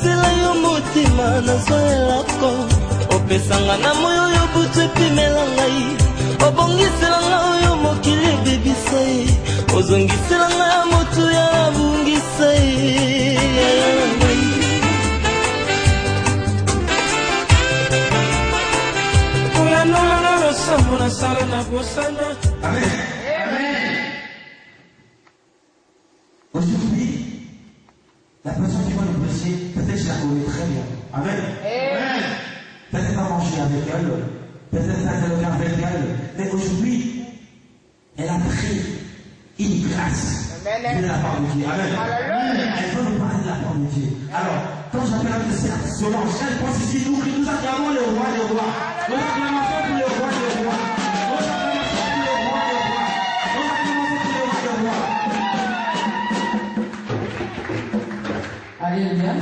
Obongisela yo motima nazoelako opesanga na moyo yo butu epimela ngai obongisela nga oyo mokili ebebisa ye ozongisela nga motu ya bungisa ye oyanolanga losambo nasala na bosana. Amen. Aujourd'hui, la personne qui va nous prêcher, peut-être je la connais très bien. Amen. Peut-être pas manger avec elle, peut-être pas dialoguer avec elle, mais aujourd'hui, elle a pris une grâce de la part de Dieu. Amen. Elle veut nous parler de la part de Dieu. Alors, quand j'appelle avec cette Solange, elle pense ici, nous acclamons le roi des rois. Nous acclamons pour le roi des rois. Nous acclamons pour le roi des rois. Nous acclamons pour le roi des rois. Alléluia.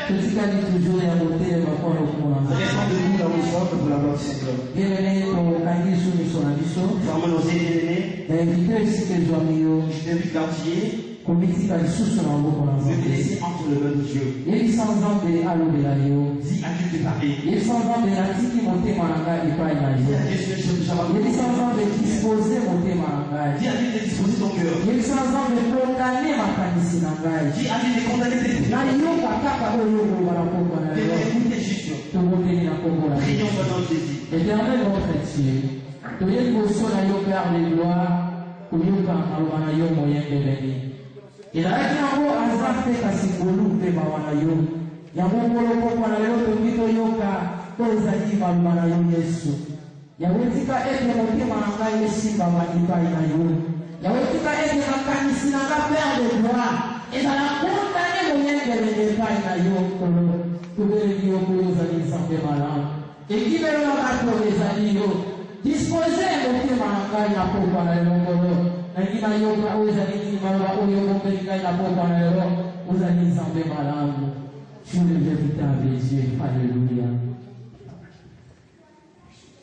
Petit cas dit toujours et à côté de ma foi au monde. Restons debout dans nos sortes pour la gloire du Seigneur. Bienvenue au Kandi sur Mission Abisso. Fermons nos yeux bien-aimés. Invité ici que je dois mieux. Je t'invite d'entier. Comité à sous son envoi pour Je vais te l'enfant. laisser entre les mains de Dieu. Il s'en va de allo de la Léo. Dis à Dieu de parler. Il s'en va de la tiki monter maranga et pas Dis à imaginer. Dieu sur le Shabbat. Il s'en va de disposer monter maranga. Dis à Dieu de disposer ton cœur. Il s'en va de condamner ma kanisi nangai. Dis à Dieu de condamner tes péchés. Na yo kaka oyo ko bala ko bala De yo. écouter Jésus. To monter na ko bala. Prions au nom de Jésus. Éternel notre Dieu, tu es le seul à yo Père de gloire, pour yo quand alwana yo moyen de béni. Il a été en haut à Zafé Kasikolu de Mawana yo. Yamo polo pokwana yo to mito yo ka to zaki malwana yo Yesu. Yawetika ete motema nanga yesi baba ipai na yo. Yawetika ete makanisi nanga Père de gloire. Et dans la condamné moyen de béni ipai na yo kolo. Tubele yo kolo zali santé malade. Et qui veut leur accord les amis, disposez motema nanga ya pokwana yo kolo. Nangina yoka uzali kimara uyo kompelika la bomba na leo uzali zambe malangu sur le véritable Dieu. Alléluia.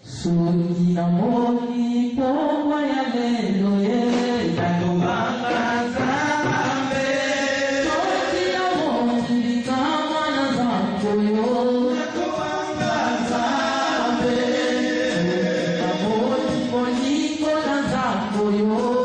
Soki na moni pomwa ya lelo ye tatomanga zambe soki na moni kama na zambo yo tatomanga zambe na moni moniko na zambo yo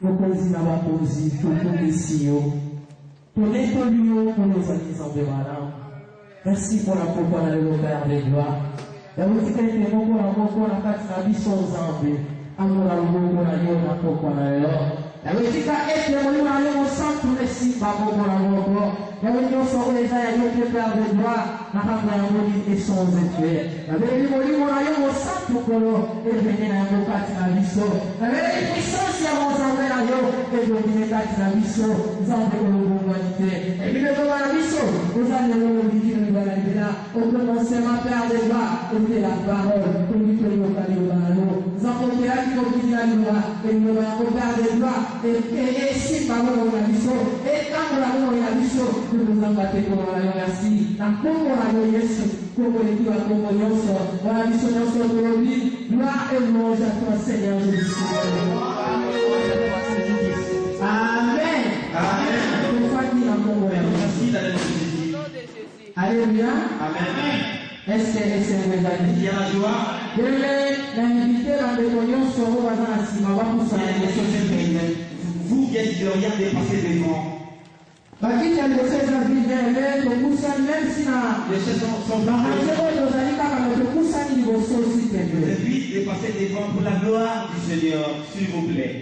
Mokozi na bakozi, tokomisi yo. Tonetoli yo pour nos amis en bémalam. Merci pour la propos dans le Père de gloire. La musique a été beaucoup à beaucoup à la carte de la vie sans envie. Amour à beaucoup à yo na propos dans le Lord. La musique a été beaucoup à yo au centre de si pas beaucoup à beaucoup. La musique sur les gens yo le Père de gloire. Na kamba ya moli et sans effet. La musique moli à yo au centre de l'eau et venir à beaucoup à la vie sans. La musique puissance ya mon envers à yo et venir à la vie sans. Zambé le humanité. Et puis le la vie sans. Vous allez le dire de la vie là. Au commencement Père de gloire. Et la parole. Pour lui que nous allons dans l'eau. Nous avons fait la vie comme il y a et nous avons Père de gloire. Et si par nous on a vu ça. Et quand on a vu ça. Nous nous avons battu pour la merci. La pauvre la Yesu. Comme on dit à comme on sort. On a vu son nom sur le lit. Gloire et louange à toi Seigneur Jésus-Christ. Amen. Amen. Une fois qu'il a mon merci d'aller Jésus. Alléluia. Amen. Est-ce que c'est vous avez dit la joie? Je vais l'inviter dans le cognon sur vos voisins à Sima. Vous qui êtes de rien dépasser devant. Baki ya lesa vivele to kusani même si na les sont dans le dozali kama to kusani liboso aussi tebe. C'est vite de passer devant pour la gloire du Seigneur, s'il vous plaît.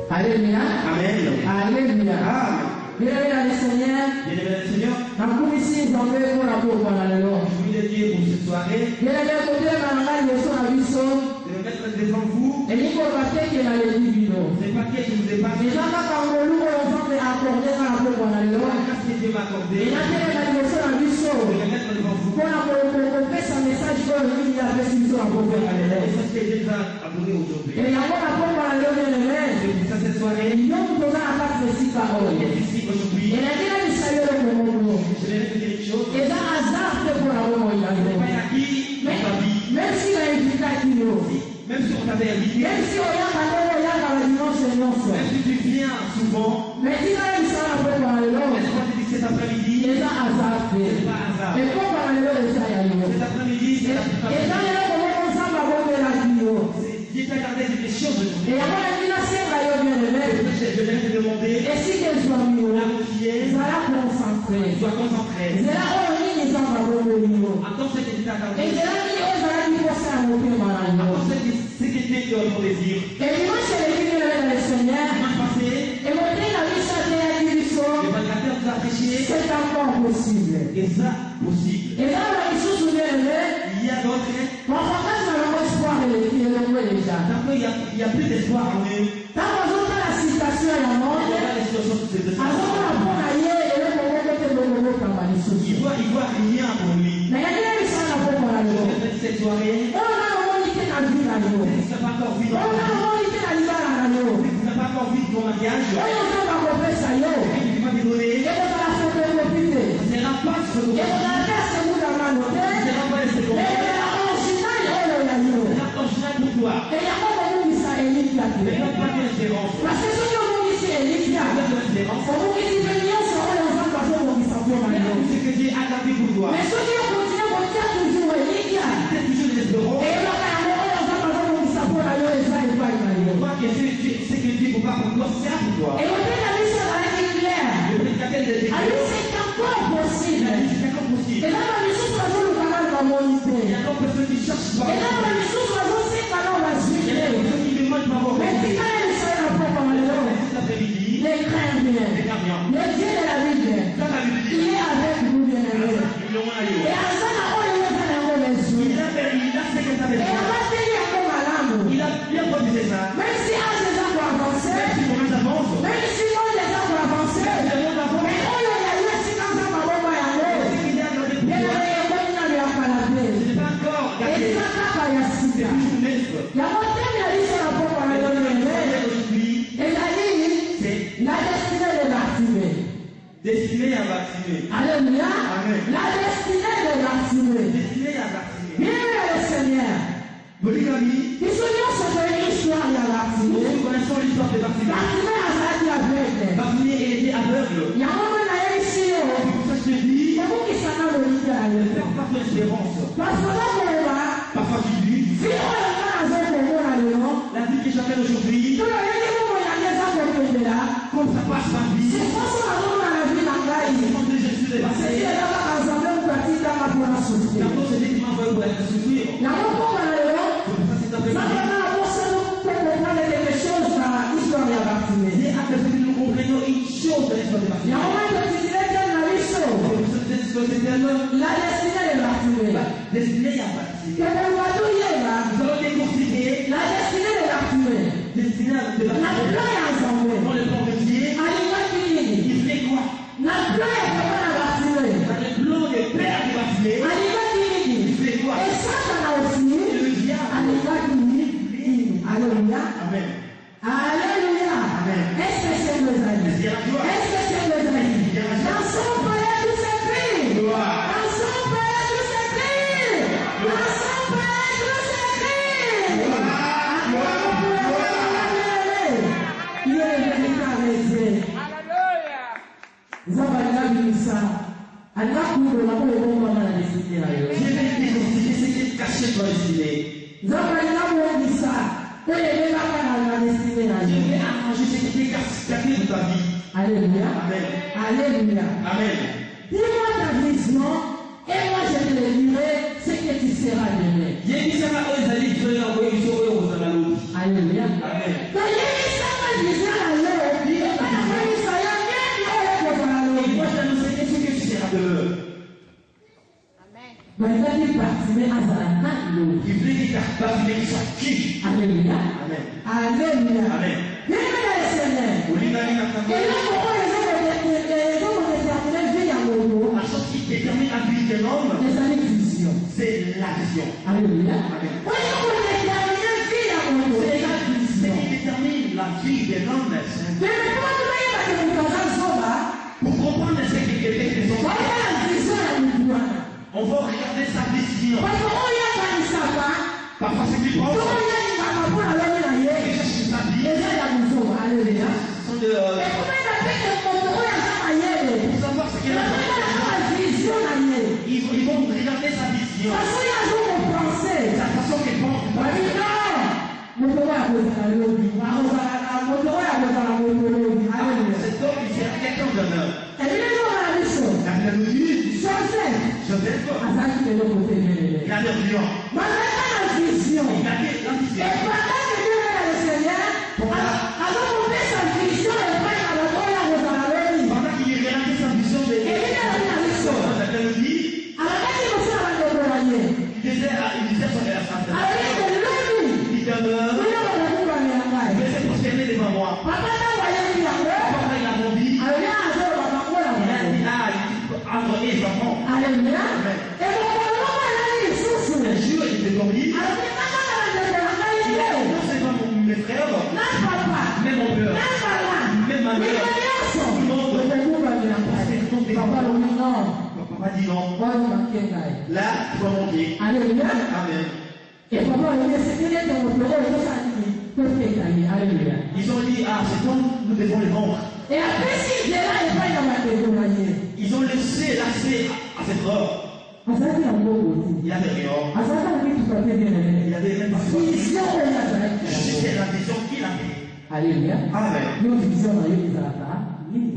Alléluia. Amen. Alléluia. Amen. Bien-aimé le Seigneur. Bien-aimé le Seigneur. Na kumisi ndombe pour la pour la lelo. Je voulais dire pour cette soirée. Bien-aimé côté na ngai leso na biso. De mettre devant vous. Et Nico va te que la levino. C'est pas que je vous ai pas dit. Déjà quand on loue ensemble accordé na pour la lelo. Qu'est-ce que Dieu m'a accordé? Et là que la leso na biso. De mettre devant vous. Pour la faire un message que il y a avec biso à pour la lelo. C'est ce que Dieu a adoré aujourd'hui. Et là on a pour la lelo bien-aimé. C'est ça cette soirée. Nous nous donnons la place de six paroles. Aujourd'hui. Et la vie a dit salut le monde. Je vais te dire quelque chose. Et dans hasard pour la monde. Même si la même si on t'avait invité, même si on a la dimanche, même si tu viens souvent, mais si là il sera après par le long, est-ce qu'on te dit cet après-midi, c'est pas hasard, c'est pas hasard. Et quand par le long, c'est ça, cet après-midi, c'est et dans les moments ensemble avant de la vie, Dieu t'a gardé des choses. Et avant la vie, la sienne va y bien le même. Je vais te demander, et si qu'elle soit mieux, la confier, ça la concentrer, sois concentré. C'est là où on dit les gens vont venir. Attends ce que tu t'as gardé. Et c'est là où on va dire pour ça, mon père, attends ce que tu as dans ton désir. Et dimanche, c'est le Seigneur dans le Seigneur. Dimanche passé, et mon Dieu, la vie, ça vient à dire le Père nous a péché. C'est encore possible. Et ça, possible. Et là, la mission se vient il y a d'autres. Mon frère, ça va espoir et le déjà. Il n'y a plus d'espoir en eux. Quand on entend la citation à la mort, il voit rien pour lui. Mais il y a des gens qui ont cette soirée. On a monité dans le radio. On n'a pas encore vu dans la radio. On n'a pas encore vu ton mariage. On n'a pas fait ça. Il va te donner. Et on va la faire profiter. C'est la passe. Et on a fait ce bout dans la note. C'est la passe. Et la originale, pour toi. Et il y a pas de monde qui s'est élite là. Parce que si on dit c'est élite là, on vous dit que les gens seront les enfants parce qu'on dit ça pour moi. C'est que Dieu a gardé pour toi. Mais ceux qui ont continué à dire toujours élite là. Et on va faire les enfants parce qu'on dit ça pour la loi et ça n'est pas imaginé. Moi, c'est que Dieu ne peut pas pour toi, c'est pour toi. Et on dit la vie ça va être clair. Alors c'est encore possible. Et là, la mission sera sur le canal va monter. Il y a encore personne qui cherche. Et là, la mission sera sur le canal va suivre. Mais si quand elle sera la propre en l'air, les crains bien. Le Dieu de la vie vient. Il est avec vous, bien aimé. Et à ça, là, on est dans la maison. Et on va tenir comme à l'âme. Même si un des gens doit avancer, même si moi les gens doivent avancer, mais on y a eu si quand ça va pas y aller. Il y a un bon qui n'a rien à la et ça n'a pas y aller. Il y a un thème, il a dit sur la propre à la et il a dit la destinée de Bartimée. Destinée à Bartimée. Alléluia. La destinée de Bartimée. Destinée à Bartimée. Bien le Seigneur. Polygamie. Les soignants sont une histoire de Bartimée. Nous connaissons l'histoire de Bartimée. Bartimée a été aveugle. Bartimée était aveugle. Il y a un moment là ici. C'est pour ça que je dis. C'est vous qui s'en a le leader. Ne perds pas ton espérance. Parce que là, on va. aujourd'hui, quand ça passe ma vie, je pense que Jésus est passé. D'abord, c'est lui qui m'a envoyé pour être souffrir. Nous comprenons une chose de l'histoire de Bartimée. La destinée est Bartimée. La destinée est Bartimée. Nous allons décortiquer la destinée est Bartimée. Destinée de Bartimée. Dans le plan de Dieu, il fait quoi? Dans le plan de Père de Bartimée, il fait quoi? Le diable. Alléluia. Amen. Alléluia. Amen. Est-ce que c'est le amis? Est-ce que c'est le amis? Dans son palais tout s'écrit. Dans son palais tout s'écrit. Dans son palais tout s'écrit. Il est le véritable Dieu. Alléluia. Nous avons vu ça. Allah pour le moment est bon dans la destinée. J'ai vu ce qui est caché dans la destinée. Nous avons vu ça. Je vais arranger ce qui est caché de ta vie. Alléluia. Amen. Alléluia. Amen. Dis-moi ta vision et moi je te le dirai ce que tu seras demain. Alléluia. Amen. Moi je nous sais ce que tu seras demain. Il voulait qu'il soit qui? Alléluia. Amen. Alléluia. Amen. Et là, pourquoi les hommes la chose qui détermine la vie de l'homme, c'est la vision. Alléluia. Amen. C'est la vision qui détermine la vie de l'homme. Pour comprendre ce qui est fait, on va regarder sa vision. Parfois, c'est qu'il pense. Pour savoir ce qu'il a fait. Ils vont regarder sa vision. La façon qu'il pense. Cet homme, il sert quelqu'un d'honneur. La Bible nous dit, Joseph, il a des visions. Il a des visions. Pendant qu'il réalise sa vision de Dieu, la Bible nous dit, il disait son responsable. Il demeure, il s'est prosterné devant moi. Papa, il a grandi. Il a dit, entre les enfants. Alléluia. Un jour, il était dormi. Non seulement mes frères, même mon père, même ma mère, tout le monde. Papa dit non. Là, tu vas monter. Alléluia. Amen. Et papa, ils ont dit, ah, c'est bon, nous devons le vendre. Et après, ils ont laissé l'accès à cette or. Il y avait rien. Il y avait même pas de c'est la vision qu'il avait. Alléluia. Amen.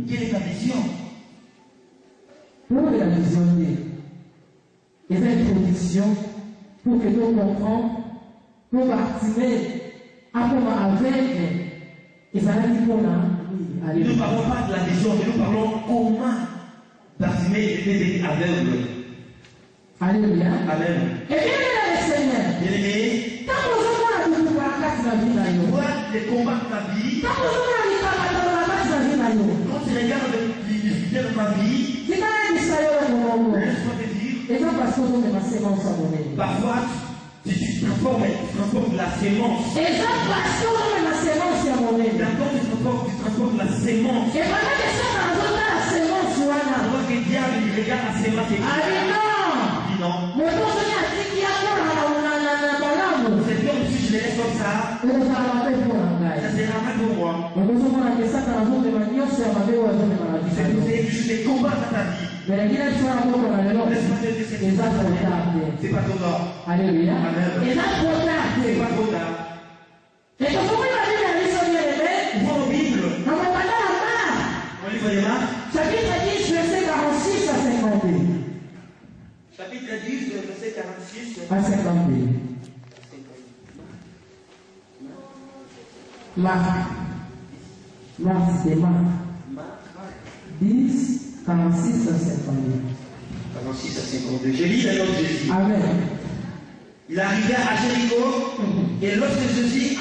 Quelle est ta vision? Pour la vision, il y a une production pour que nous comprenions, pour Bartimée, comment avec, et ça a dit qu'on a. Nous ne parlons pas de la vision, mais nous parlons comment Bartimée était aveugle. Alléluia. Amen. Et bien, le Seigneur. Bien-aimé, quand vous avez les combats de ta vie, quand tu regardes les difficultés de ta vie, laisse-moi te dire, parfois tu transformes la sémence. D'abord tu transformes la sémence. Alors que le diable il regarde la sémence et dit non. C'est comme si je les laisse comme ça. Ça sera mal pour moi. C'est des combats dans ta vie. Laisse-moi te dire c'est pas trop tard. Alléluia. Amen. C'est pas trop tard. de Marc. Chapitre 10, verset 46 à 52. Chapitre 10, verset 46 à 52. Marc, c'est Marc. 10, 46 à 52. 46 à 52. Je lis le nom de Jésus. Amen. Il arriva à Jéricho, et lorsque Jésus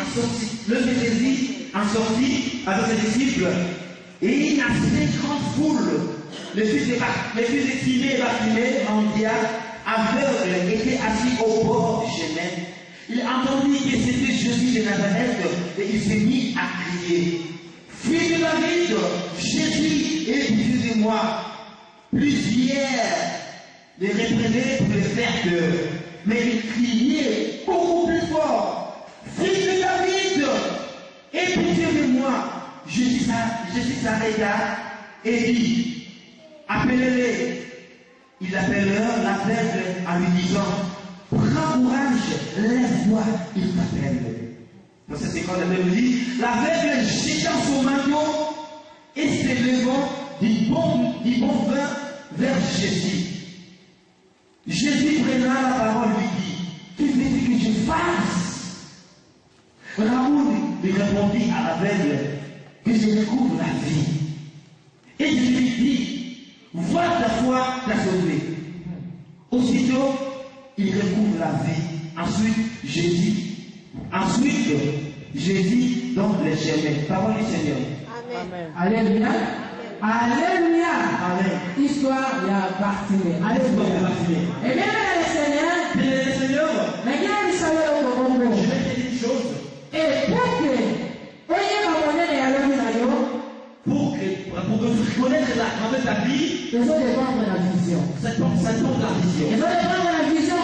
en sortit avec ses disciples, et il a fait une grande foule, le fils de Timée et Bartimée, mendiant, aveugle, était assis au bord du chemin. Il entendit que c'était Jésus de Nazareth, et il s'est mis à crier: Fils de David, Jésus, aie pitié de moi. Plusieurs les reprenaient pour le faire peur, mais il criait beaucoup plus fort: Fils de David, aie pitié de moi. Jésus s'arrêta et dit: Appelez-les. Ils appellèrent l'aveugle en lui disant: Prends courage, lève-toi, il t'appelle. Dans cette école, la Bible dit: l'aveugle jetant son manteau et se levant du bon vin vers Jésus. Jésus prenant la parole lui dit: Que veux-tu que je fasse? Raoul lui répondit à l'aveugle: Que je découvre la vie. Et je lui dis: Vois ta foi t'a sauvé. Aussitôt, il recouvre la vie. Ensuite, Jésus donne le chemin. Parole du Seigneur. Amen. Alléluia. Alléluia. Amen. Histoire de Bartimée. Alléluia. Et bien, le Seigneur, maintenant, il savait au Congo. Je vais te dire une chose. Et pour que vous connaître la grandeur de ta vie, ils ont dépendre de la vision. ça porte la vision. Ils ont dépendre de la vision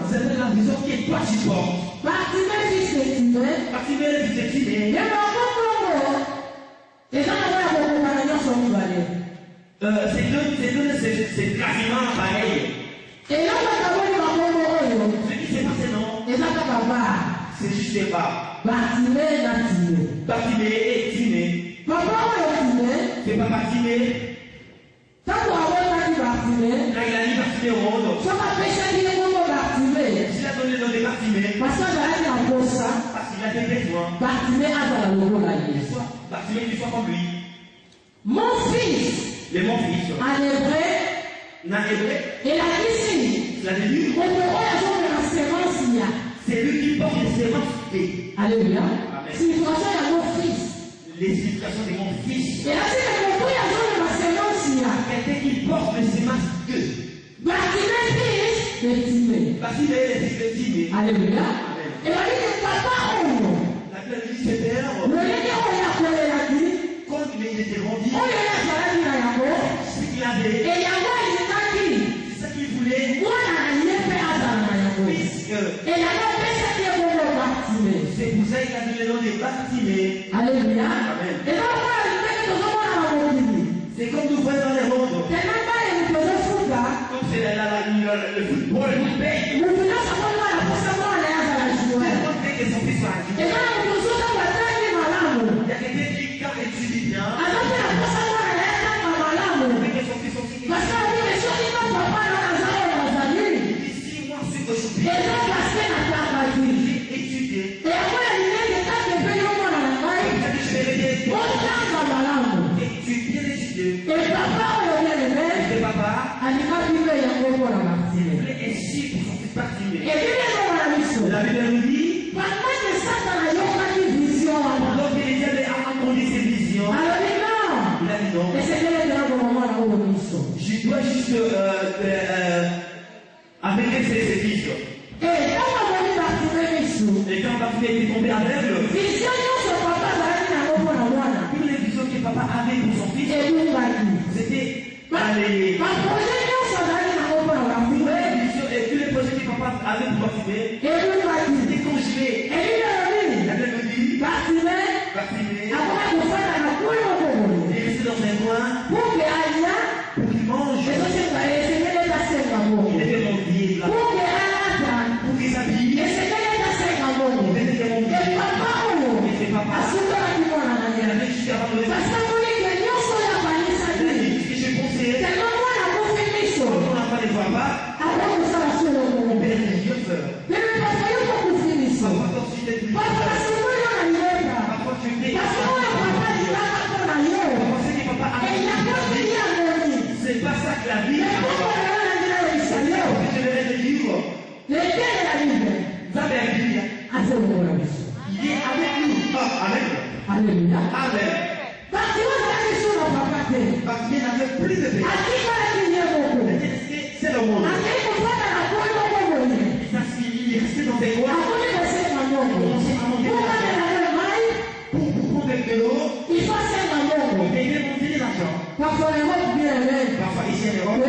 c'est la vision qui toi tu portes. Bartimée, fils de Timée. Bartimée, le fils de Timée. Et le Congo, les gens qui ont la compagnie sont libanais. C'est quasiment pareil. Et là, on va voir le Congo. Ce qui s'est passé, non? Et ça, c'est juste pas. Bartimée, Bartimée et Timée. Papa, c'est pas Bartimée. Quand on a dit Bartimée, quand il a dit Bartimée au monde, ça m'a fait changer le nom de Bartimée. Il a donné le nom de Bartimée. Parce que j'allais en gros ça. Parce qu'il a des besoins. Bartimée a dans la logo là. Bartimée, tu sois comme lui. Mon fils. Et mon fils. En hébreu. En hébreu. Il a dit si. Il a dit. On peut voir la sémence là. C'est lui qui porte les sémences. Alléluia. Signification de mon fils. Les significations de mon fils. Et là, c'est le point de la sémence là. Quelqu'un qui porte les sémences de. Bartimée, fils de Timée. Bartimée, le fils de Timée. Alléluia. Et là, il dit papa, la Bible dit c'est père. Le légué, on l'a appelé la vie. Quand il était grandi, on l'a appelé la vie. Ce qu'il avait. Et il y a moi, il est acquis. C'est ça qu'il voulait. Moi, on a fait à la puisque. Et il y a moi, c'est pour Bartimée. C'est pour ça qu'il a donné le nom de Bartimée. Alléluia. Amen. Et là, on va aller dans le monde. C'est comme nous voyons dans les mondes. C'est même pas une chose foot là. Comme c'est le football, le paye. Nous voulons savoir la position à l'air à la joie. C'est comme que son fils soit Et là, nous sommes dans la tête du malade. Il y a quelqu'un qui, quand il étudie bien, alors que la position à l'air à malade. mais que son fils parce que la vie est sur les pas papa dans la salle de la famille. il dit si moi je suis aujourd'hui. Et là, parce que la terre va dire. J'ai étudié. Et après, il y a des tas de pays au monde dans la maille. Je vais l'aider. On tente à malade. Et tu es bien étudié. Et papa, on le vient le mettre. Et papa, Alima Bible y a beaucoup à la Bartimée. il est ici pour son fils Bartimée. Et puis, il y a la mission. La Bible nous dit, Pendant que Satan a eu une vision. donc il avait entendu ses visions. Alors, il dit non. Il a dit non. Et c'est quel est le moment là où on mission. Je dois juste amener ses visions. Et quand on a vu Bartimée mission. Et quand Bartimée était tombé aveugle, Vision, son papa va aller dans le monde. toutes les visions que papa avait pour son fils, Et nous, c'était aller. ma projet, son aller dans le monde. Et tous les projets que papa avait pour Bartimée, Et nous, c'était congelé. et lui, La Bible nous dit, Bartimée, Bartimée, après de faire la couille au monde. il est resté dans un coin Pour que Alia, pour qu'il mange. et ça c'est pas essayer de passer dans le monde. Il était mendier là. Pour que Alia, Pour qu'il s'habille. et c'est quel est passer dans le monde. Il était Et mendier. papa, Et c'est papa. à ce moment-là, Il avait juste avant de parce que vous voulez que nous soyons pas Il est avec nous. Amen. Alléluia. Amen. Parce qu'il n'avait plus de paix. C'est le monde. Parce qu'il est resté dans des bois. Pour prendre de l'eau. Il devait monter l'argent. Parfois ici en Europe, il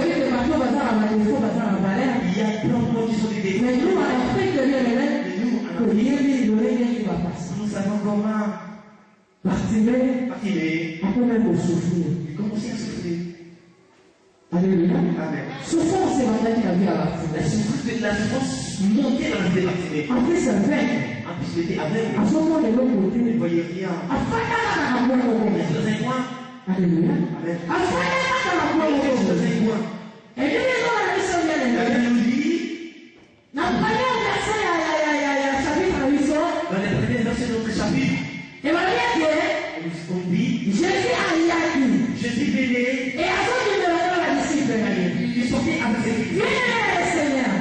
y a plein de gens qui sont des défis. Mais nous, en Afrique, nous savons comment partir. Après même souffrir. Il commençait à souffrir. Alléluia. Amen. Souffrance, c'est la vie à la la souffrance montait dans le département. En plus, c'est vrai. En plus, il était aveugle. À ce moment, de l'autre côté, Il ne voyait rien. Dans un coin. Alléluia. Amen. À ce moment, Dans un coin. et puis, La Bible nous dit, dans le premier verset, chapitre 8, dans les premiers versets de notre chapitre, et voilà, on dit, Jésus a dit, Jésus venait, et à son numéro, la disciple, il sortait avec ses filles. viens, Seigneur,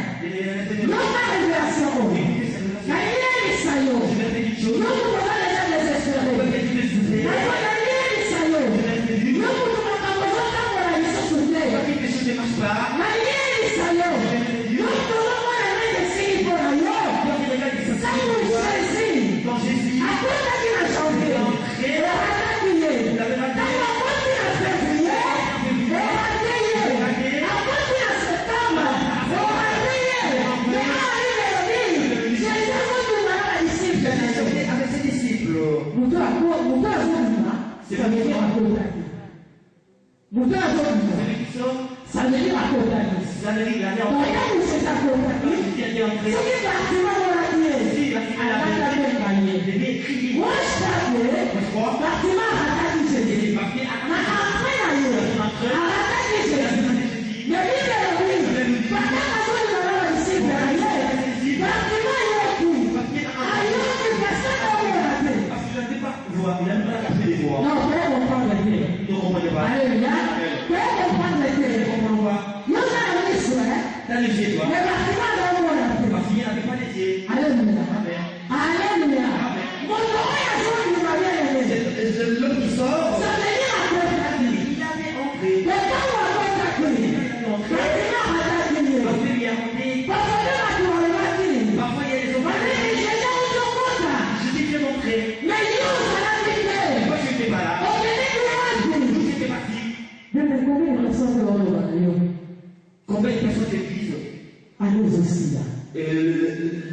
non pas révélation, mais il est le saillot, Je vais faire une chose. non pour pas les gens désespérés, Je vais faire une chose. mais il est le saillot, non pour que ma maison quand on a mis sur son nez, Quelque chose ne marche pas. mais il est le saillot, non pour le monde à mettre des signes pour ailleurs, Quand il regarde que ça ça se nous voit, choisit, quand Jésus à quoi t'as dit la chanter, et on a crié, il avait la dans la porte il a fait prier, et on a crié, à quoi tu as ce temps, on a crié, mais arrive le dit, Jésus a dit la disciple, avec ses disciples. mutu azobima samedi akotaki mutu azobima Celui qui sort, samedi akotaki ça veut dire qu'il allait en oya musese akotaki Il allait entrer. soki batima molaki ye akataka ye Il devait crier. wostate batima akataki jésus na après na ye akataki jésus yebi lebi bata azobima na badisiple na ye batima yoku ayoki personne omona te. Parce qu'il n'avait pas de voix, il n'avait pas capté les voix. Non, fais comprendre le Dieu. Il ne comprenait pas. Alléluia. Fais comprendre le Dieu. Il ne comprend pas. Nous avons mis sur T'as les yeux, toi. les bâtiments dans le monde. Parce qu'il n'avait pas les yeux. Alléluia. Amen. Alléluia. Mon nom est à son qui m'a bien aimé. C'est l'homme qui sort. Ça veut dire à quoi t'as dit. Il avait entré. Le temps où à quoi t'as dit. Bâtiment à ta dit. Parce qu'il est rentré. Parce que le bâtiment est bâti. Parfois, il y a des Parce hommes. que j'ai dans ton compte. Je dis que montré. Mais Dieu, ça l'a dit. Moi, je n'étais pas là. On est dit que Nous, j'étais parti. Dieu me combien de personnes que l'on a Combien de personnes d'église Allez aussi là.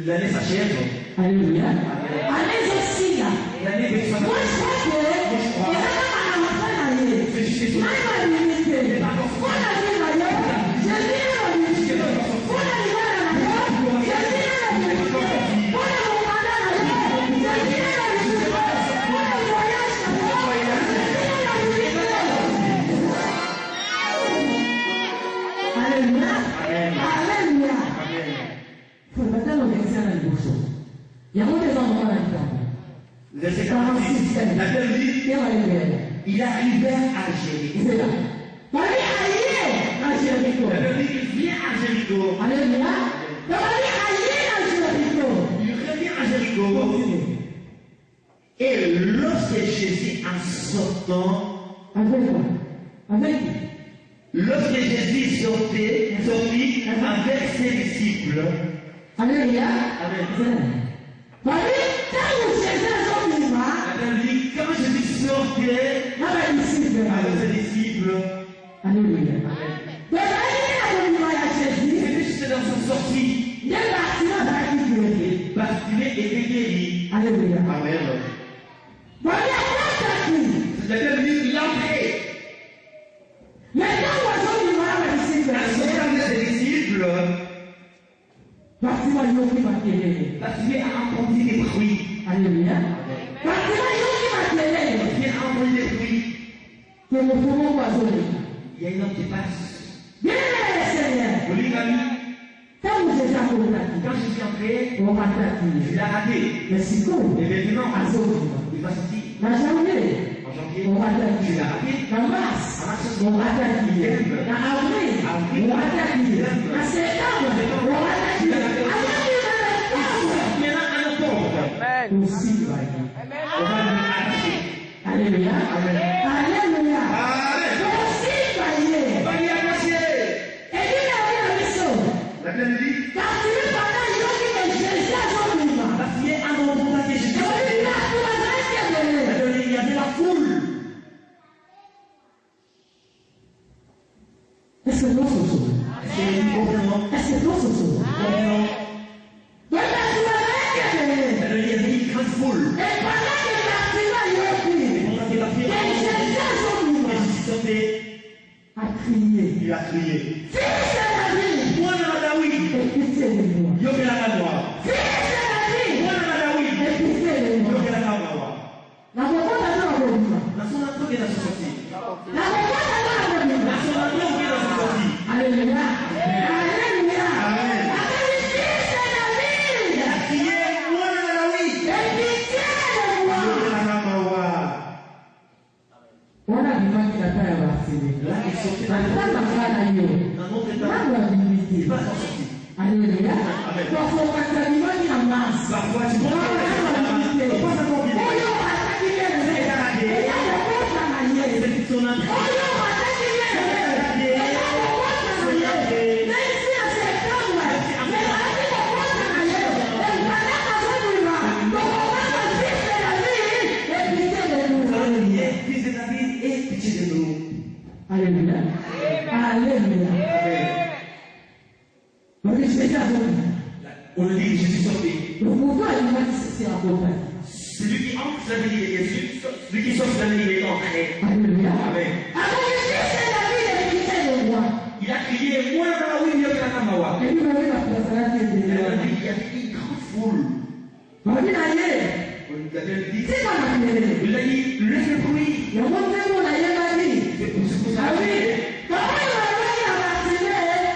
L'année s'achève. Alléluia. Allez aussi là. L'année de sa Moi je crois que il y a un enfant d'aller. C'est juste ça. Moi je vais limiter. Moi la vie d'ailleurs, je viens à limiter. Moi la vie d'ailleurs, je viens à limiter. Moi la montagne d'ailleurs, je viens à limiter. Moi le voyage d'ailleurs, je viens à limiter. Alléluia. Alléluia. Faut maintenant on exerce la bouche. Il y a des endroits là-dedans. Verset 46. La Bible dit, il arrivait à Jéricho. C'est là. Marie allié à Jéricho. La Bible dit qu'il vient à Jéricho. Alléluia. Marie allié à Jéricho. Il revient à Jéricho. Et lorsque Jésus en sortant, Avec quoi? Avec qui? lorsque Jésus sortit avec ses disciples, Alléluia. Amen. Marie, quand vous cherchez son vivant, La Bible dit, quand Jésus sortait avec disciple. avec ses disciples, Alléluia. Donc, allez à Jésus. c'était juste dans sa sortie. Il y a un bâtiment d'activité. Parce qu'il était guéri. Alléluia. Amen. Marie, à quoi t'as dit? La Bible dit, l'entrée. Maintenant, oiseau vivant avec disciple. La sortie des disciples, Bâtiment yoki makelele. parce qu'il a entendu des bruits. Alléluia. Bâtiment yoki makelele. Il a entendu des bruits. Que le poumon oiseau là. Il y a une homme qui passe. Bien aimé Seigneur. Oui, ami. Quand vous êtes à Montaki, Quand je suis entré, on va je t'attirer. l'ai raté. Mais c'est cool. Et maintenant, Azot. il va sortir. La journée, En janvier, on va je l'ai t'attirer. raté. La mars, on va t'attirer. La avril, on va t'attirer. La septembre, on va t'attirer. Avant que Maintenant, à l'octobre, Aussi, on va lui attacher. Alléluia. Alléluia. Aussi, on va lui attacher. Et puis, il y a une mission. La Bible dit, car tu es pendant le jour que Jésus a son vivant. Parce qu'il y a un moment que Jésus a son vivant. Il y avait la foule. Est-ce que nous sommes sauvés? Est-ce que nous sommes sauvés? Donc, il y avait une grande foule. Et pendant que a crié. Il a crié. Fils de David. Moi dans David. Et pitié de moi. Yo que la gloire. Fils de David. Moi dans David. Et pitié de moi. Yo que la gloire. La voix de la gloire. La son entrée qui est dans ce sorti. La voix de la gloire. La son entrée qui est dans ce sorti. Alléluia. Alléluia. Amen. Fils de David. Il a crié. Moi dans David. Et pitié de moi. Yo que la gloire. On a du mal qui n'a pas à vacciner. Là, ils sont dans notre état. Alléluia. Parfois, on a du mal qui en masse. Parfois, tu peux Alléluia. Alléluia. On le dit, je suis sorti. Le pouvoir du mal, c'est en compagnie. Celui qui entre, ça veut dire Jésus. Celui qui sort, ça veut dire il est entré. Alléluia. Amen. Il a crié, moi dans la rue, il y a la Kamawa. Et il avait la place. Il y avait une grande foule. Il a dit, laisse le bruit. Il a dit, ah oui.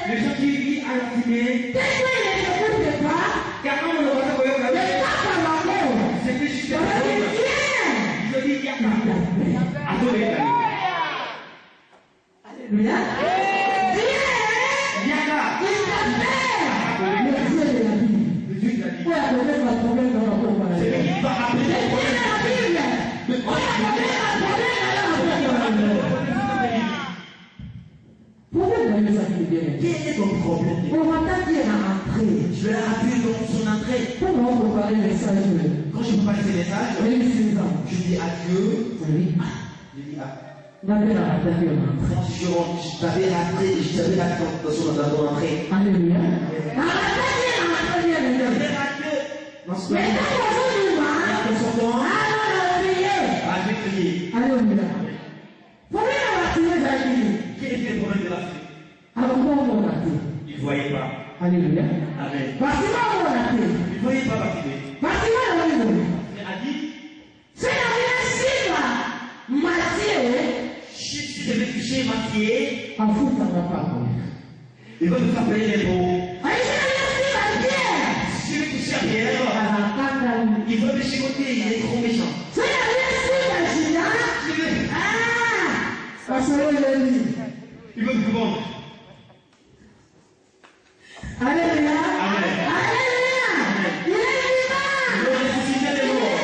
Les gens qui vivent à l'intime, car on ne va pas voir la c'était juste la ils ont dit, il y a pas. Alléluia. Alléluia. Quel est ton problème? On va t'appuyer à l'entrée. Je vais appuyer dans son entrée. Comment on va parler le message? Quand je peux parler ce message, je dis à Dieu. Oui. Je dis à je t'avais raté dans son entrée. Alléluia. Alléluia. Quel était le problème de la fille? Alors, comment on l'a fait? Il ne voyait pas. Alléluia. Amen. Parce que on l'a fait. Il ne voyait pas Bartimée. Bartimée, il a dit, c'est la réussite, Matthieu. Si je vais toucher Matthieu, en fout, ça ne va pas. Il va nous frapper les mots. Si je vais toucher à Pierre, il va me chicoter, il est trop méchant. C'est la réussite, Judas. Parce que il veut me vendre. Alléluia. Alléluia. Il est vivant. Il est ressuscité des morts.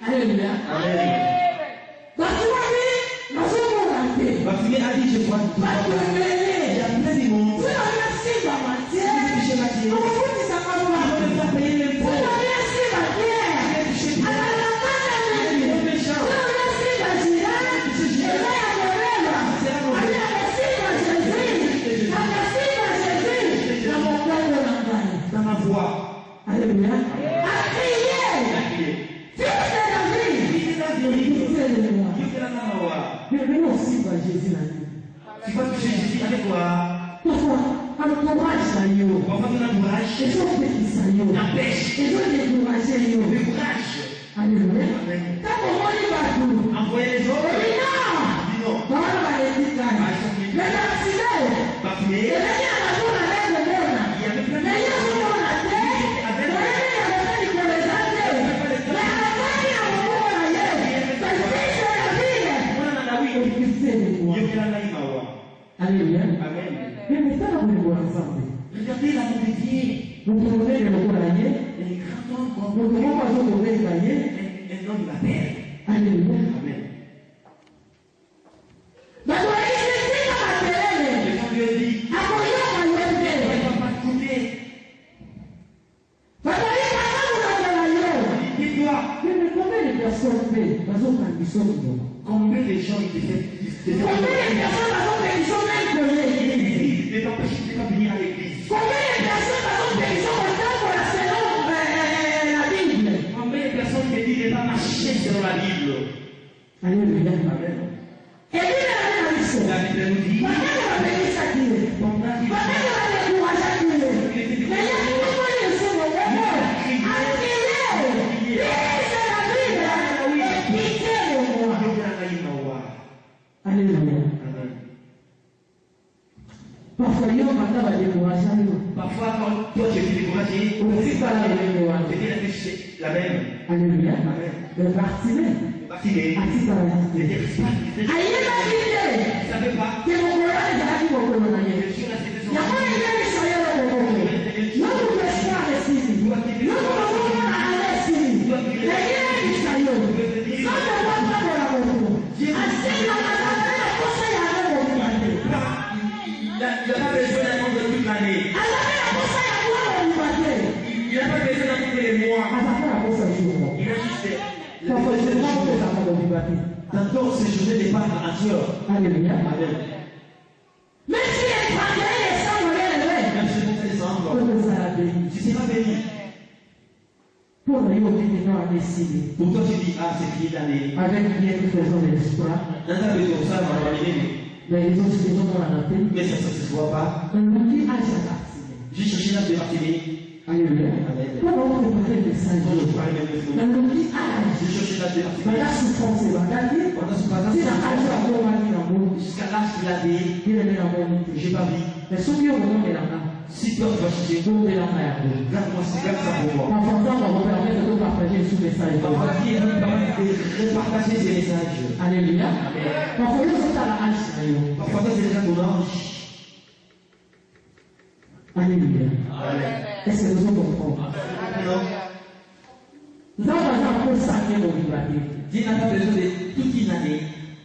Alléluia. Bartimée a dit, je vois tout. Il y a plein de monde. Dans ma voix. Alléluia. A crié. Fils de David. Mais aussi, Jésus l'a dit. Tu vas toucher Jésus avec quoi? Pourquoi? Avec courage, Seigneur. Pourquoi tu as courage? Et je fais Seigneur. La pêche. Et je décourage, Seigneur. Le courage. Alléluia. Quand on va y va, envoyer les autres. Dis non. Comment on va les dire? Mais Bartimée. Il y avait un amour avec le monde. Il y avait plein de gens. Alléluia. Amen. Mais maintenant, vous voulez ensemble. Regardez la montée. Vous trouvez le mot gagné. Les grands hommes Vous trouvez pas que vous pouvez gagner. un homme de la terre. Alléluia. Amen. Mais vous voyez, c'est ça la terre. Les gens lui ont dit, À quoi il y a il ne va pas te couper. Vous voyez, maintenant, vous avez la gueule. Dis-toi, Mais combien de personnes fait dans une condition de vous? combien de gens ils étaient Combien de personnes dans une condition d'inconnu? ne t'empêchent de pas venir à l'église. Combien de personnes dans une condition pour la selon la Bible? Combien de personnes te disent de ne pas marcher selon la Bible? Alléluia. Amen. Et lui, il a dit, La Bible nous dit, pendant qu'il va bénir sa fille, pendant qu'il pendant qu'il va décourager sa fille, mais il y a tout le monde qui se moque. Alléluia. C'est la Bible. Et pitié de moi. Alléluia. Amen. Parfois, il y a un va décourager. Parfois, quand toi tu es découragé, On ne sait pas la tu même. dis la même. Alléluia. Amen. Le parti-là. Parce qu'il est. Assis par la Il Bible. est pas. Aïe, la Bible. Il ne savait pas. C'est mon collègue qui a dit mon collègue. Je suis resté de son Il y a pas de gens qui sont là pour mon collègue. Non, vous ne pouvez pas rester. Non, vous ne pouvez pas rester. Mais il y a des gens qui sont là. Ça ne va pas de la moto. Assis dans la maison, la conseil à mon collègue. Il n'a pas besoin d'attendre toute l'année. Alors, la conseil à moi, mon collègue. Il n'a pas besoin d'attendre les mois. Attends, la conseil à moi. Il a juste fait. Parfois, je ne sais pas comment ça va vous battre. Tantôt, ces journées n'est pas à Dieu. Alléluia. Amen. Même si les pratiques les sangs relevés, Même si c'est décembre, comme ça l'a béni. tu ne seras béni. Pour nous, on dit non à décider. Donc toi tu dis, ah c'est fini l'année. Avec bien nous faisons de l'espoir, Dans ta maison, ça va valider. mais les autres faisons dans la paix. Mais ça ne se voit pas. On nous dit à sa partie. J'ai cherché la département. Alléluia. Comment on peut préparer le message? Quand je parlais même de On nous dit à j'ai cherché la département. la souffrance est bagagée. Si la cage a beau aller dans le monde, Jusqu'à l'âge qu'il a dit, il est dans le monde. j'ai pas vu. Mais ceux qui ont le monde est là-bas. Si toi tu vas chercher, Tout est là-bas. garde-moi ça pour moi. En faisant, on va permettre de partager ce message. Parfois, Dieu nous permet de partager ces messages. Alléluia. Parfois, nous sommes à la hache. Parfois, toi, c'est déjà ton ange. Alléluia. Est-ce que nous sommes comprendre? Non. Nous avons un peu sacré dans le bâtiment. Dieu n'a pas besoin de toute une année.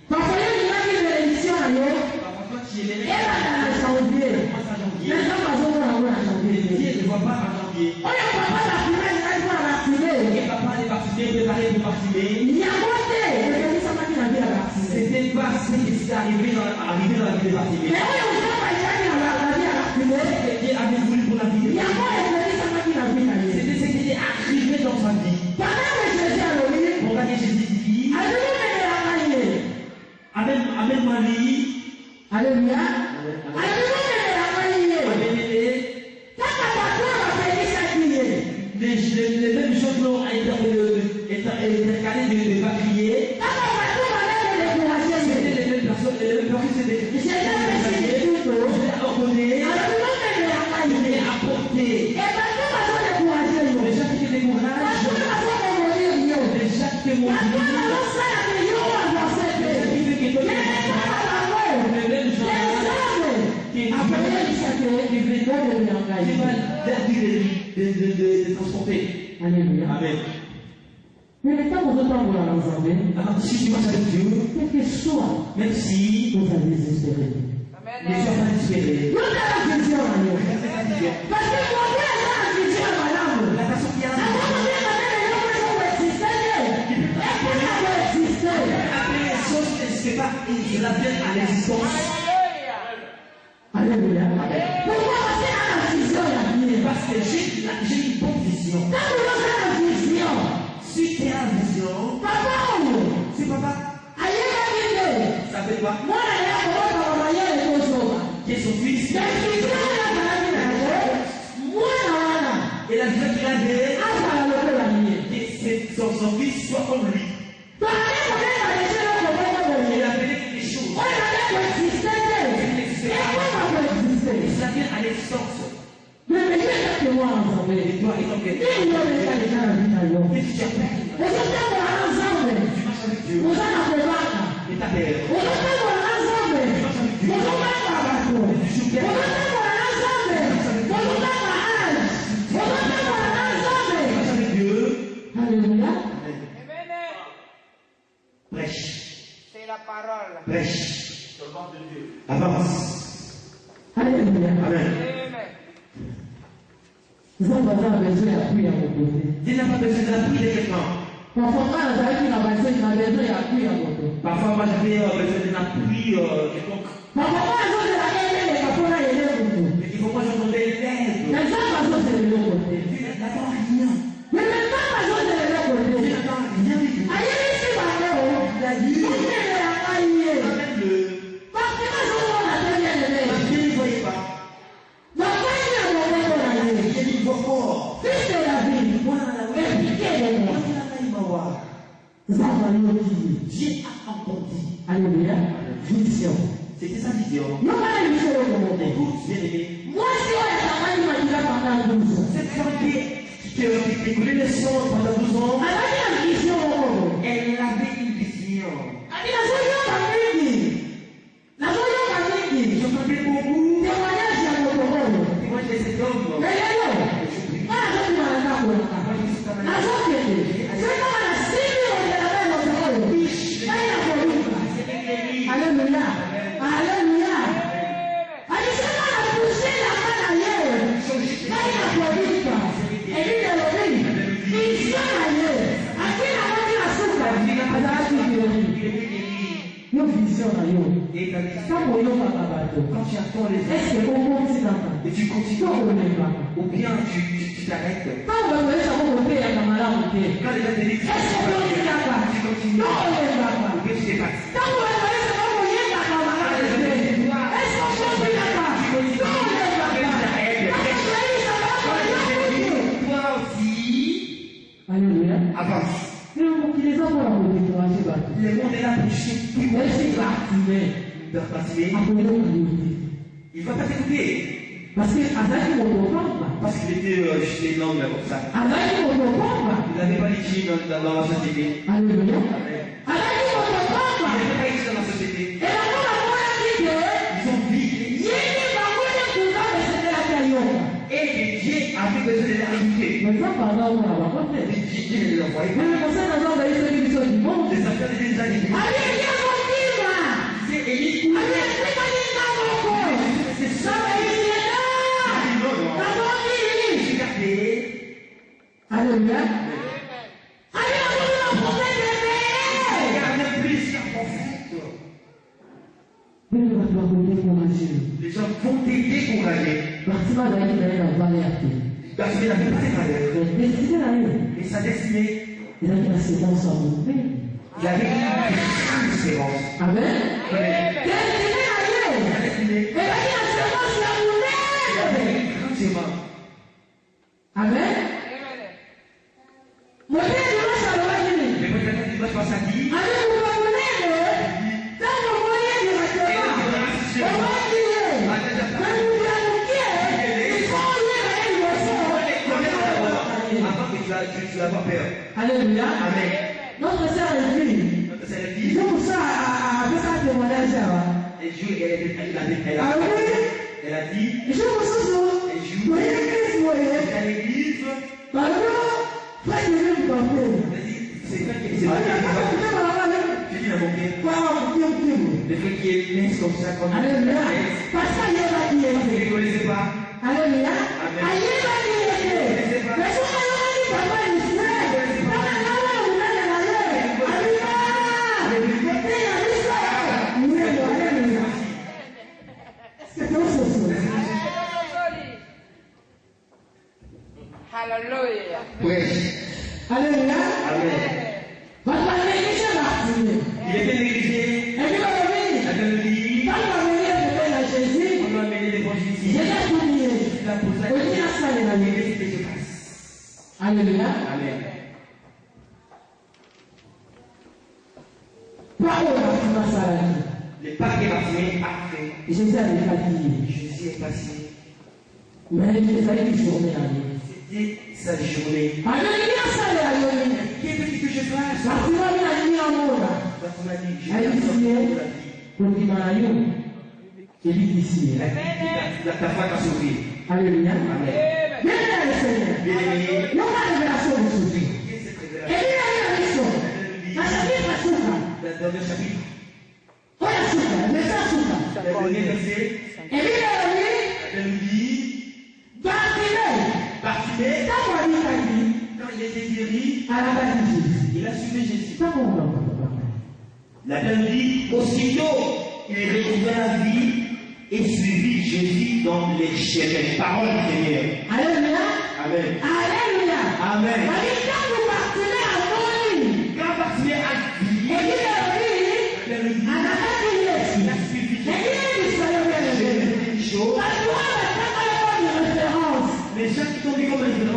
Parfois, il y a une année de l'émission ailleurs. Parfois, toi, tu es Et là, dans le janvier. commence à janvier. Les gens vont avoir un janvier. Dieu ne voit pas en janvier. On est papa la finale, il va la finale. Et papa est parti, préparé pour partir. Il y a monté. Et ça m'a dit la vie à la finale. C'était pas ce qui s'est arrivé dans la vie de Bartimée. Mais oui, on va pas y aller à la vie à la finale. Dieu avait voulu pour la vie. Il y a moi et ça m'a dit la vie à la finale. C'était ce qui était arrivé dans sa vie. Pendant que Jésus a levé, Pour que Jésus dit, Amen Marie. Alléluia. Amen. Alléluia. Les mêmes choses l'ont intercalé de pas crier. C'était les mêmes personnes, c'était ordonné, apporté. Déjà qui te décourage, déjà qui te motive, les mêmes gens qui veulent de transporter. Alléluia. Amen. Mais le temps où nous sommes dans l'ensemble, Alors si tu marches avec Dieu, quel que soit, même si nous allons désespérer. les gens sont désespérés, Nous avons la vision à nous. Parce que quand on a la vision à madame, la personne qui a la femme qui a appelé les choses, c'est pas une l'appelle à l'existence. Alléluia. Pourquoi parce qu'elle a la vision à vie? Parce que j'ai une bonne vision. Quand nous avons la vision, Si tu as la vision, papa, c'est papa, allez la vision. ça fait quoi? Moi, je vais avoir la voyage de Kosovo. Qui est son fils. La vision est la maladie. Moi, Et la vision qu'il a de ah, ça va le faire la vie. que son fils soit comme lui. Donc, on est à l'échelle de Il la a fait quelque chose. on a existé. Et comment on peut exister? Ça vient à l'existence. Mais c'est que moi, ensemble. Et toi, et ton Et il y a des gens qui ont la vie à l'eau. qu'est-ce que tu as fait? Et c'est ça qu'on a ensemble. Tu marches avec Dieu Nous allons faire. et ta mère. Et c'est ça qu'on a ensemble. Tu marches la parole. Prêche. Avance. Alléluia. Amen. Nous avons besoin d'appui à mon côté. Tu n'as pas besoin d'appui de quelqu'un. Parfois, quand on a besoin d'appui à mon côté. Parfois, moi, j'avais besoin d'un appui quelconque. Parfois, quand on a besoin d'appui, Mais il faut pas demander l'aide. mais ça, pas besoin de l'autre côté. Tu n'attends rien. Mais même pas besoin de l'autre côté. Tu n'attends rien du tout. Aïe, c'est pas vrai. La vie. Amène-le. Parce que moi, je vois la dernière de l'air. Je ne voyais pas. Donc, quand il y a un moment dans la vie, Il y a une voix forte. fils de la vie, expliquez les mots. Nous avons dit, J'ai entendu. alléluia, vision. C'était sa vision. Nous allons lui faire le commandement. Écoute, bien aimé. Moi, si on est en train de me dire pendant 12 ans, Cette femme qui a écoulé le sang pendant 12 ans, elle a une vision. elle avait une vision. Elle a dit, J'entendais beaucoup. témoignage à mon commandement. Moi, j'ai cet homme. Mais là, moi, je suis dans la table. La chose qui est, c'est comme la cible de la main de mon commandement. Alléluia. Alléluia. Elle dit, c'est pas la poussée la main ailleurs. Quand il a produit, et lui, il a levé. Il s'en ailleurs. À qui la main de la soupe, elle a dit, nous vision ailleurs. Quand on est dans la bateau, Quand tu attends les est-ce que on continue et tu continues, quand on n'est pas? ou bien tu t'arrêtes. Quand on va venir à mon côté, il y a un malade au pied. Quand les ateliers Est-ce qu'on continue à pas? tu continues, Non, on n'est pas. ou bien tu dépasses. Quand on va venir à mon côté, il y a un malade au pied. Est-ce qu'on continue à pas? Non, on n'est pas. Toi aussi, Alléluia. avance. Mais on dit les enfants ont découragé battu. Le monde est là pour chuter. Mais c'est parti, après Il ne va pas t'écouter. parce que Azaki ne pas. Parce qu'il était juste énorme comme ça. Azaki ne pas. Il n'avait pas l'ici dans la société. Alléluia. Amen. Azaki ne Il pas. n'était pas ici dans la société. Et la bonne dit que Ils ont dit. Et Dieu avait besoin de les rajouter. mais ça pendant on va pas faire. Et Dieu ne les envoyait Mais pas. le conseil nous a dit celui qui sont du monde. Les affaires de des années. Allez, viens mon fils. C'est Élie. Allez, c'est pas des gens encore. C'est ça. Ça va il est là. Ça va il. Regardez. Alléluia. Allez, on va la prophète bébé. Regardez plusieurs prophètes. Mais on va te décourager. Les gens vont t'aider décourager. Parce que là, il est dans la vallée. Parce qu'il n'avait pas de valeur. Mais décidé là, Et sa destinée, il a dit la séquence à monter. il avait une grande espérance. Amen. Amen. Décidé là, Sa destinée, il a dit la séquence à il monter. avait une grande sémence. Amen. Mon Dieu, je vais savoir qui. Mais peut-être qu'il va se passer à qui? Allez, vous comprenez, dans le moyen de la séquence, on va dire, quand nous allons dire, il faut lire une leçon. Avant que tu n'as pas peur. Alléluia. Amen. Notre sœur est venue. C'est la Il vie. faut ça à faire un témoignage. Et Dieu, elle Ah oui. a dit, Je vous souhaite. et Dieu, Vous voyez ce que vous voyez? à l'église, Pardon, frère, je vais vous comprendre. c'est ça qui est Ah, il y a pas de problème à la main. Je dis à mon père, Quoi, on dit, on dit. le fait qu'il y ait une messe comme ça, comme Alléluia. Parce qu'il y a pas qui vous est. ne connaissez pas. Alléluia. Amen. Aïe, pas qui est. Mais si on a dit papa est frère, on a là où on a la loi. Alléluia. Côté la mission. Nous sommes alléluia. C'est tout ce Hallelujah. Prêche. Alléluia. Amen. Papa est là. Il était négligé. Et puis on dit, La mélodie, quand on va venir de la Jésus, on m'a amené les bons ici. j'ai déjà tout dit. Il a posé la On dit la salle est la nuit. question. Et je passe. Alléluia. Amen. Parole de la salle. Le pas qui est parti a fait. Jésus avait fatigué. Jésus est passé. Mais il fallait une journée à lui. C'était sa journée. Alléluia, salle est la nuit. Qu'est-ce que je fasse? Parce que moi, il a dit en monde. Parce qu'on a dit, je Allez, vais ici, sortir de la vie. pour dire dans la nuit. Il dit ici. Ta foi t'a sauvé. Alléluia. Amen. Bien aimé le Seigneur. Bien aimé. Non pas révélation de Jésus. Qu'est-ce que cette Et révélation? il a eu la mission. La chapitre à Souka. Dans le chapitre, Le dernier verset. Elle dit, Bartimée, quand il était guéri, il a suivi Jésus. La Bible dit, aussitôt, il est retrouvé la vie et suivi Jésus dans les chemins. Parole du Seigneur. Alléluia. Amen. Alléluia. Amen. Quand Bartimée a dit, il a suivi Jésus. Les gens qui sont dit comme les gens.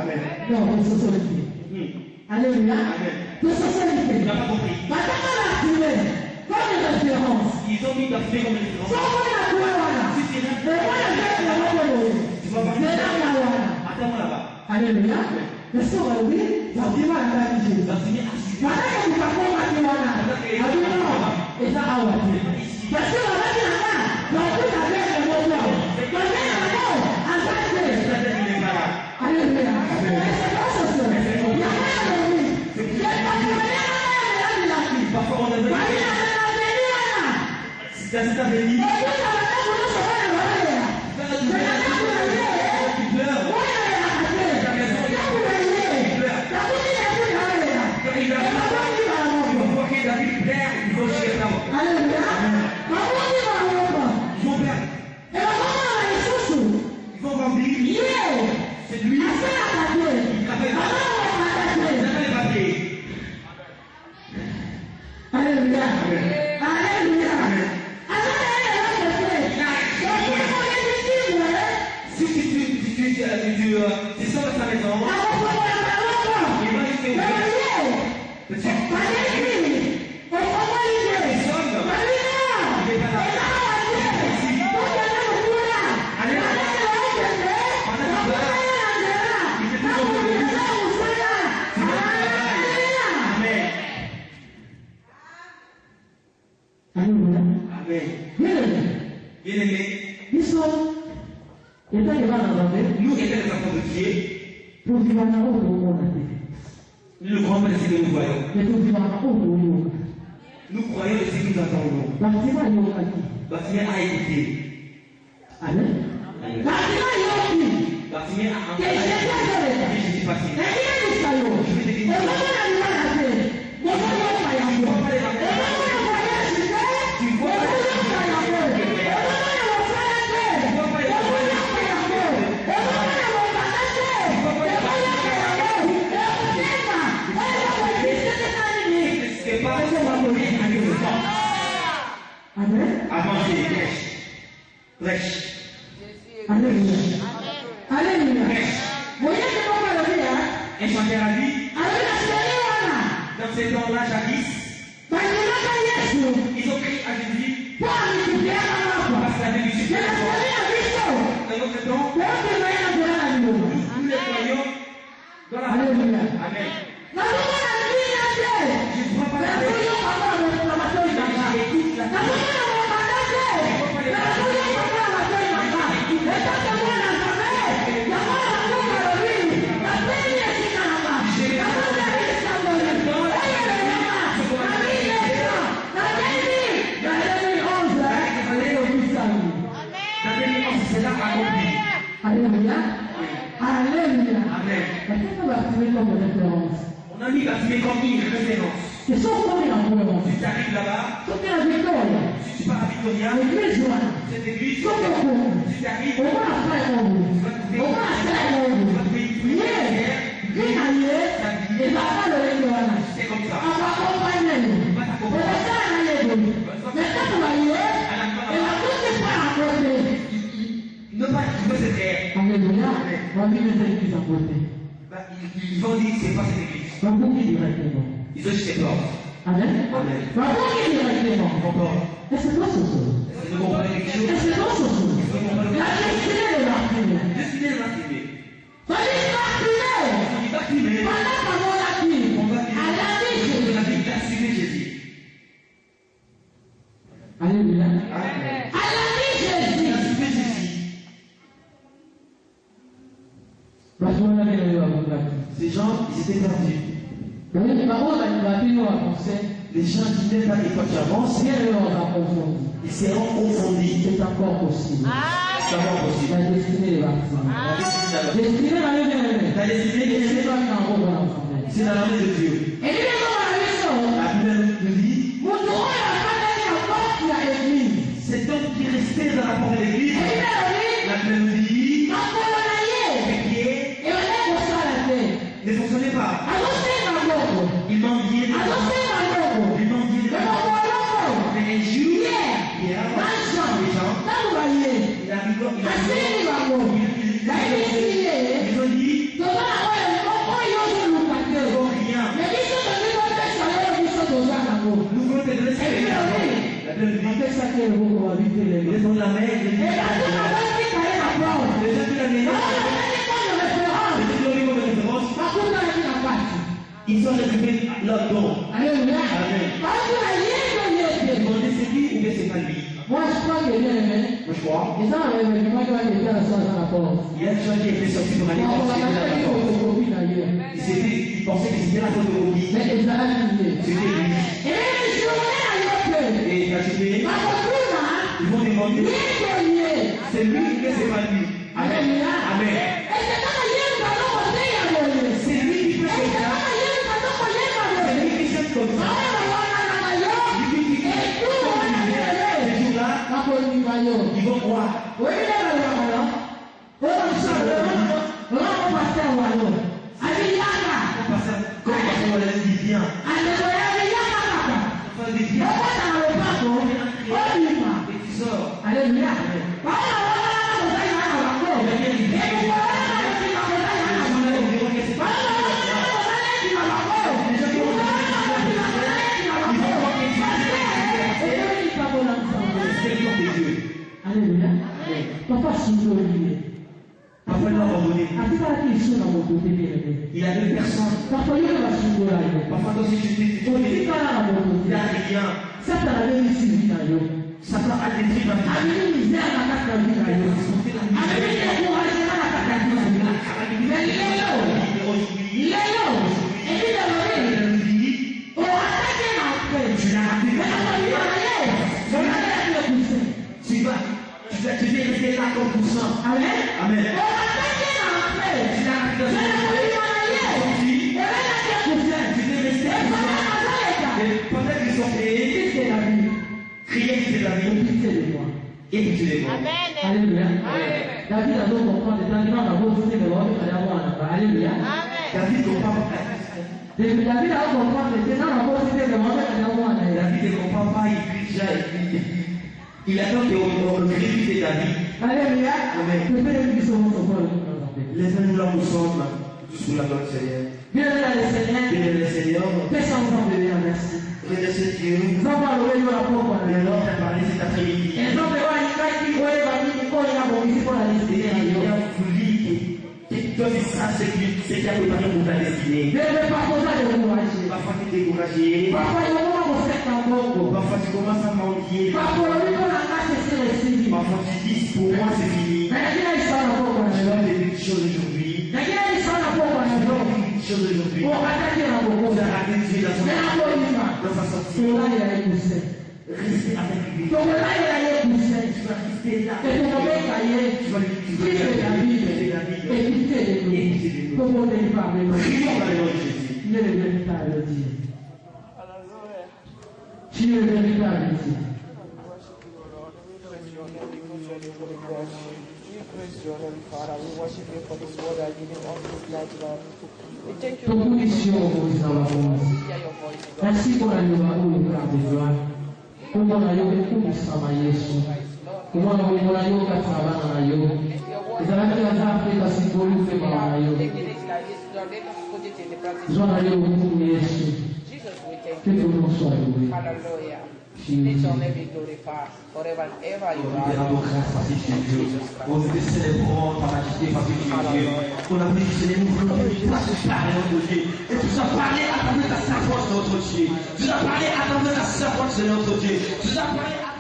Amen. Non, de socialité. Alléluia. De socialité. Tu n'as pas compris. Comme une référence. Ils ont mis ta fée comme une référence. Attends-moi là-bas. Alléluia. Le soir, oui, ça dit mal à la vie. Ça finit à suivre. Voilà que tu vas faire à Tiwana. Et ça a oublié. Parce que la vie là-bas, dans tout la vie, c'est mon nom. Dans la vie là-bas, à ça, c'est. Alléluia. C'est pas ça, c'est. Il y a rien à dire. Il y a pas de rien. Parfois on a besoin. C'est un béni. C'est lui. Alléluia. Alléluia. Si tu sors de ta maison, il va rester Nous étions les enfants de Dieu. Nous Le grand père, c'est que nous voyons. Nous croyons ce que nous entendons. Bartimée a écouté. Amen. Bartimée a entendu. Je suis parti. Je vais te dire. Avancez, prêche. Alléluia. Alléluia. Un chanteur a dit, dans ces temps-là, jadis, ils ont pris à Jésus parce qu'il avait du succès. Dans notre temps, nous les croyons dans la Alléluia. Amen. La Je ne crois pas la Alléluia. Alléluia. Amen. On a mis Bartimée comme une référence. C'est ça qu'on est en cohérence. Si tu arrives là-bas, Quand tu es à Victoria, si tu pars à Victoria, l'église joie. cette église, Quand tu es au courant, si tu arrives, on va faire un bout. On va faire un bout. Et la fin de l'église, c'est comme ça. on va accompagner. On va faire un église. Mais quand tu vas y aller, et la toute est pas à côté. Ne pas trouver cette terre. Alléluia. On va mettre cette église à côté. Ils vont dire c'est pas cette église. Donc, vous qui directement. Ils ont jeté peur. Amen. Amen. Donc, vous qui directement. Encore. Et c'est quoi ce soir? Est-ce que vous comprenez quelque chose? Et c'est quoi ce soir? La destinée de Bartimée. Décidez de Bartimée. mais on va dire la vie d'assumé Jésus. Alléluia. Amen. Jésus. D'assumé Jésus. Ces gens, ils étaient perdus. Les gens disaient pas que quand tu avances, ils seront confondus. C'est encore possible. C'est encore possible. La destinée est partie. La destinée La destinée est c'est dans la main de Dieu. La Bible nous dit, cet homme qui restait dans la porte de l'église, la Bible nous dit, ses pieds ne fonctionnaient pas. Il mendiait des mais un jour, il ils ont dit, nous voulons te dresser les garçons. La Bible nous dit, ils ont la main, les ils sont récupérés leur don. Amen. Ils vont dire c'est lui ou bien c'est pas lui. Moi je crois que bien aimé. Moi je crois. Et ça, il y a une chose qui est sorti pour aller voir. Il pensait que c'était la photocopie. C'était lui. Et il a jeté. Ils vont demander. C'est lui ou bien c'est pas lui. Amen. Amen. C'est lui qui peut faire ça. C'est lui qui chante comme ça. Ils vont croire. Comme pasteur Wallé dit bien. Et tu sors. Alléluia. Alléluia. Papa Sundoli. Papa l'a abandonné. Il a deux personnes. Papa Papa dans cette justice, il n'a rien. Satan a détruit ma vie. Tu viens rester là comme pour ça. Amen. Amen. Pendant qu'ils sont créés, crier c'est la vie. Et tu les vois. Alléluia. David a donc comprendre les talibans d'abord c'était le roi de Alléluia. David comprend pas. David a comprendre les talibans d'abord c'était le roi de David ne comprend pas, il crie déjà, il attend qu'on le crie de David. Alléluia. Amen. Les uns nous là nous sommes sous la gloire du Seigneur. Bien le Seigneur. Remercie Dieu. Nous avons loué la pauvre. Mais alors, tu as parlé cet après-midi. Et nous avons voulu que toi tu saches ce qui a préparé pour ta destinée. Parfois tu es découragé. Parfois tu commences à mendier. Parfois tu dis pour moi c'est fini. Je vais te dire une chose aujourd'hui. Je vais te dire une chose aujourd'hui. On a raté Dieu dans sa sortie. Restez avec lui. Tu vas rester là. Tu vas lui dire Tu es le véritable Dieu. Tu es le véritable Dieu. Merci pour la nouvelle de gloire. Comment on a eu le coup de Sama Yesu. Comment on a eu le travail dans la yo. Les Arabes qui ont appris à se faire dans la yo. Ils ont eu le coup de Yesu. Que tout le monde soit loué. Let your name be glorified forever and ever. You On te rend grâce parce que tu es Dieu. On te célèbre ta majesté parce que tu es Dieu. On a positionné nous voulons parce que parler notre Dieu. Et tu as parlé à travers ta sacoche de notre Dieu. Tu as parlé à travers ta sacoche de notre Dieu. Tu as parlé à